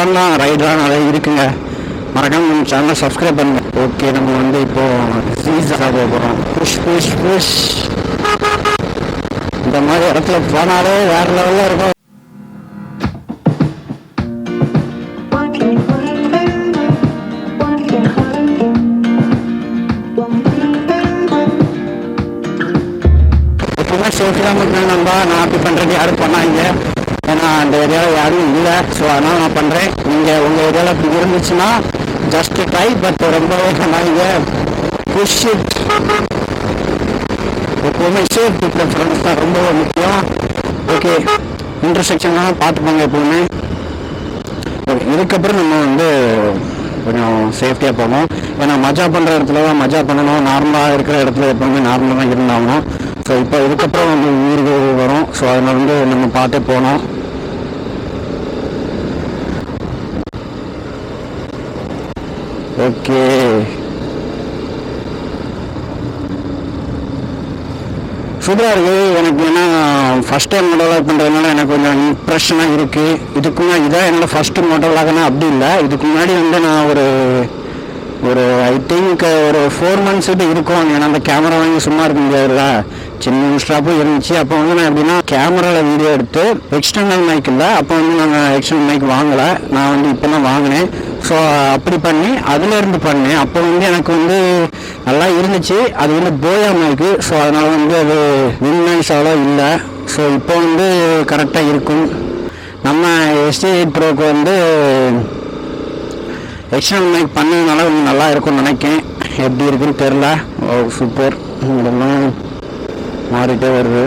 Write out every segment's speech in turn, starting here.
பண்ணலாம், ரைடெலாம் நிறைய இருக்குங்க. மறக்காம நம்ம சேனலை சப்ஸ்கிரைப் பண்ணுங்க. ஓகே, நம்ம வந்து இப்போ சீசா போகிறோம். Push push push. இந்த மாதிரி இடத்துல போனாலே வேற லெவலில் இருக்கும். எப்பவுமே சேஃப்டி தான் பண்ணுறேன். நான் அப்படி பண்ணுறது யாரும் பண்ணாங்க, ஏன்னா அந்த ஏரியாவில் யாரும் இல்லை. ஸோ அதனால் நான் பண்ணுறேன். நீங்கள் உங்கள் ஏரியாவில் அப்படி இருந்துச்சுன்னா ஜஸ்ட் ட்ரை, பட் ரொம்பவே பண்ணாங்க. Push it. எப்போவுமே சேஃப்டி ப்ரிஃபரன்ஸ் தான் ரொம்ப முக்கியம். ஓகே, இன்டர்செக்ஷன்லாம் பார்த்துப்பாங்க எப்போவுமே. இதுக்கப்புறம் நம்ம வந்து கொஞ்சம் சேஃப்டியாக போகணும். ஏன்னா மஜா பண்ணுற இடத்துல தான் மஜா பண்ணணும். நார்மலாக இருக்கிற இடத்துல எப்போவுமே நார்மலாக தான் இருந்தாகணும். ஸோ இப்போ இதுக்கப்புறம் வந்து ஊருக்கு வரும். ஸோ அதில் வந்து நம்ம பார்த்தே போகணும். ஓகே, சூப்பராக இருக்குது. எனக்கு ஏன்னா ஃபஸ்ட் டைம் மோட்டோவ்ளாக் பண்ணுறதுனால எனக்கு கொஞ்சம் இம்ப்ரெஷனாக இருக்குது. இதுக்கு முன்னாடி இதான் என்னோடய ஃபஸ்ட்டு மோட்டோவ்ளாக்னா அப்படி இல்லை. இதுக்கு முன்னாடி வந்து நான் ஒரு ஐ திங்க் ஒரு 4 months இருக்கும். ஏன்னா அந்த கேமரா வாங்கி சும்மா இருக்க முடியாதுல்ல, சின்ன ஸ்டாப்பும் இருந்துச்சு. அப்போ வந்து நான் எப்படின்னா கேமராவில் வீடியோ எடுத்து எக்ஸ்டர்னல் மைக் இல்லை, அப்போ வந்து நாங்கள் எக்ஸ்டர்னல் மைக் வாங்கலை. நான் வந்து இப்போ தான் வாங்கினேன். ஸோ அப்படி பண்ணி அதிலேருந்து பண்ணேன். அப்போ வந்து எனக்கு வந்து நல்லா இருந்துச்சு. அது வந்து போயா மைக்கு. ஸோ அதனால் வந்து அது வின்மைஸ் அவ்வளோ இல்லை. ஸோ இப்போ வந்து கரெக்டாக இருக்கும். நம்ம Sj8 ப்ரோக்கு வந்து எக்ஸ்டர்னல் மைக் பண்ணதுனால கொஞ்சம் நல்லா இருக்கும்னு நினைக்கிறேன். எப்படி இருக்குன்னு தெரில. ஓ சூப்பர். இதெல்லாம் மாறிட்டே வருது.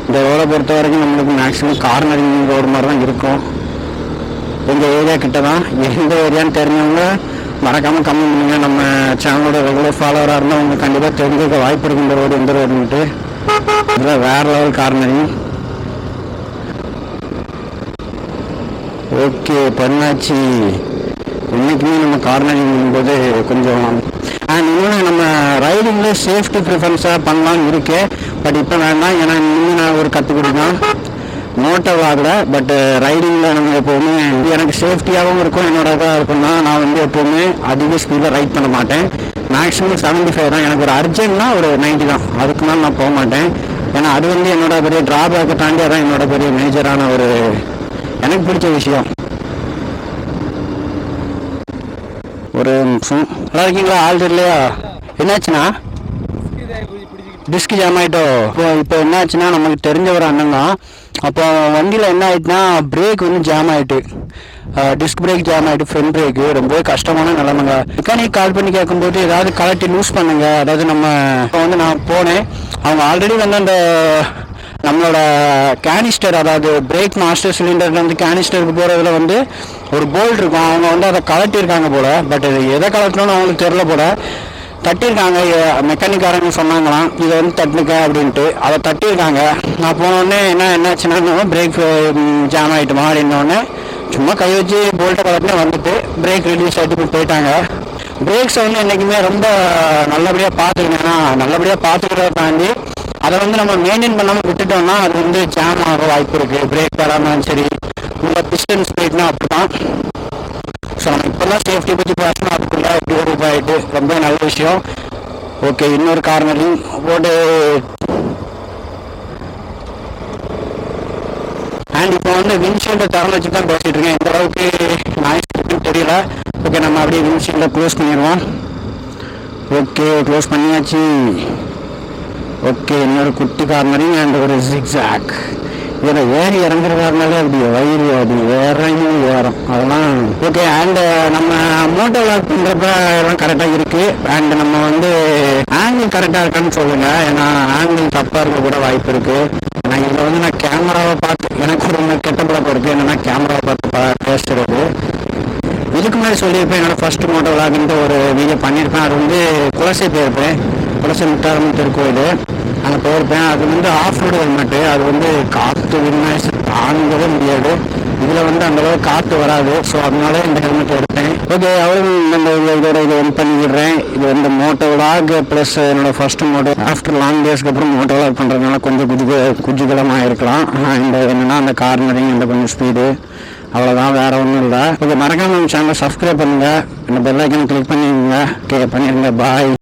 இந்த ரோடை பொறுத்த வரைக்கும் நம்மளுக்கு மேக்ஸிமம் கார்னரிங் ரோடு மாதிரி தான் இருக்கும். எங்கள் ஏரியா கிட்ட தான். எந்த ஏரியான்னு தெரிஞ்சவங்க மறக்காமல் கமெண்ட் பண்ணுங்க. நம்ம சேனலோட ரெகுலர் ஃபாலோவராக இருந்தால் அவங்க கண்டிப்பாக தெரிஞ்சுக்க வாய்ப்பு இருக்கு. இந்த ரோடு எந்த ரோடுன்ட்டு இதில் வேறு லெவல் கார்னரிங். ஓகே, பண்ணாச்சு. என்றைக்குமே நம்ம கார்னரிங் போது கொஞ்சம் இன்னொன்று நம்ம ரைடிங்கில் சேஃப்டி ப்ரிஃபரன்ஸாக பண்ணலான்னு இருக்கேன். பட் இப்போ வேண்டாம். ஏன்னா இன்னும் நான் ஒரு கற்றுக்கிட்டேன் மோட்டோவ்ளாகில். பட் ரைடிங்கில் நம்ம எப்போவுமே எனக்கு சேஃப்டியாகவும் இருக்கும், என்னோட இதாக இருக்கும்னா நான் வந்து எப்போவுமே அதிக ஸ்பீடில் ரைட் பண்ண மாட்டேன். மேக்ஸிமம் 75 தான். எனக்கு ஒரு அர்ஜென்ட்னா ஒரு 90 தான். அதுக்கு மேலே நான் போக மாட்டேன். ஏன்னா அது வந்து என்னோட பெரிய ட்ராபேக்கை தாண்டி அதான் என்னோட பெரிய மேஜரான ஒரு எனக்கு பிடிச்ச விஷயம். ஒரு நிமிஷம். நல்லா இருக்கீங்களா? ஆள் இல்லையா? என்னாச்சுன்னா டிஸ்க் ஜாம் ஆகிட்டோ. இப்போ என்னாச்சுன்னா நமக்கு தெரிஞ்ச ஒரு அண்ணன் தான். அப்போ வண்டியில் என்ன ஆகிட்டுனா பிரேக் வந்து ஜாம் ஆகிட்டு, டிஸ்க் பிரேக் ஜாம் ஆகிட்டு, ஃப்ரண்ட் பிரேக்கு. ரொம்பவே கஷ்டமான நிலமைங்க. மெக்கானிக் கால் பண்ணி கேட்கும்போது ஏதாவது கலட்டி லூஸ் பண்ணுங்க. அதாவது நம்ம இப்போ வந்து நான் போனேன். அவங்க ஆல்ரெடி வந்து அந்த நம்மளோட கேனிஸ்டர், அதாவது பிரேக் மாஸ்டர் சிலிண்டர்லேருந்து கேனிஸ்டருக்கு போகிறதுல வந்து ஒரு போல்ட் இருக்கும். அவங்க வந்து அதை கலட்டியிருக்காங்க போல். பட் இது எதை கலட்டணும்னு அவங்களுக்கு தெரில போல். தட்டியிருக்காங்க. மெக்கானிக்காரங்க சொன்னாங்களாம் இதை வந்து தட்டுனுக்க அப்படின்ட்டு. அதை தட்டியிருக்காங்க. நான் போனோடனே என்னாச்சுன்னா பிரேக் ஜாம் ஆகிட்டுமா அப்படின்னோடனே சும்மா கை வச்சு போல்ட்டை கலட்டினே வந்துட்டு பிரேக் ரிலீஸ் ஆகிட்டு போயிட்டாங்க. பிரேக்ஸை வந்து என்றைக்குமே ரொம்ப நல்லபடியாக பார்த்துக்கணும். ஏன்னா நல்லபடியாக பார்த்துக்கிறத தாண்டி அதை வந்து நம்ம மெயின்டைன் பண்ணாமல் விட்டுட்டோம்னா அது வந்து ஜாம் ஆக வாய்ப்பு இருக்குது. பிரேக் வராமல் சரி, உள்ள பிஸ்டன்ஸ் பிரேக்னா அப்படி தான். ஸோ நம்ம இப்போ தான் சேஃப்டி பற்றி பேசணும். அதுக்குள்ளே எப்படி ஒரு ஆகிட்டு ரொம்ப நல்ல விஷயம். ஓகே, இன்னொரு கார்னரிங் போட்டு அண்ட் இப்போ வந்து விண்ட்ஷீல்டை திறந்து வச்சு தான் பேசிகிட்டு இருக்கேன். எந்த அளவுக்கு நாய்ஸ் இருக்குன்னு தெரியல. ஓகே, நம்ம அப்படியே விண்ட்ஷீல்டை க்ளோஸ் பண்ணிடுவோம். ஓகே, க்ளோஸ் பண்ணியாச்சு. ஓகே, இன்னொரு குட்டி கார்னரிங் அண்ட் ஒரு ஜிக்ஸாக். இதில் ஏறி இறங்குறதுனாலே அப்படி வயிறு அப்படி இறங்கும் ஏறும் அதெல்லாம். ஓகே, அண்டு நம்ம மோட்டோவ்ளாக் பண்ணுறப்ப எல்லாம் கரெக்டாக இருக்குது. அண்டு நம்ம வந்து ஆங்கிள் கரெக்டாக இருக்கான்னு சொல்லுங்கள். ஏன்னா ஆங்கிள் தப்பாக இருக்க கூட வாய்ப்பு இருக்குது. ஏன்னா இதில் வந்து நான் கேமராவை பார்த்து எனக்கு ஒரு கெட்ட பழக்கம் இருக்குது. என்னென்னா கேமராவை பார்த்து பேசுகிறது. இதுக்கு முன்னாடி சொல்லியிருப்பேன். என்னோடய ஃபஸ்ட்டு மோட்டோவ்ளாக்ன்ட்டு ஒரு வீடியோ பண்ணியிருப்பேன். அது வந்து குலசை போயிருப்பேன். குலசை முத்தாரம்மன் திருக்கோயில் அங்கே போயிருப்பேன். அது வந்து ஆஃப் ரோடு ஹெல்மெட்டு. அது வந்து காற்று விண்ணாய்ஸ் தாங்கவே முடியாது. இதில் வந்து அந்தளவுக்கு காற்று வராது. ஸோ அதனால இந்த ஹெல்மெட் எடுத்தேன். ஓகே, அவ்வளோ இந்த இதோட இதை ஒன் பண்ணிடுறேன். இது வந்து மோட்டோவ்ளாக் ப்ளஸ் என்னோடய ஃபஸ்ட்டு மோட்டோ ஆஃப்டர் லாங் டேஸ்க்கு அப்புறம் மோட்டோவ்ளாக் பண்ணுறதுனால கொஞ்சம் குஜிகலமாக இருக்கலாம். இந்த என்னென்னா அந்த கார்னரிங், இந்த கொஞ்சம் ஸ்பீடு அவ்வளோதான், வேறு ஒன்றும் இல்லை. ஓகே, மறக்காம நம்ம சேனலை சப்ஸ்கிரைப் பண்ணுங்கள், இந்த பெல் ஐக்கனை கிளிக் பண்ணிடுங்க. ஓகே, பண்ணிடுங்க. பாய்.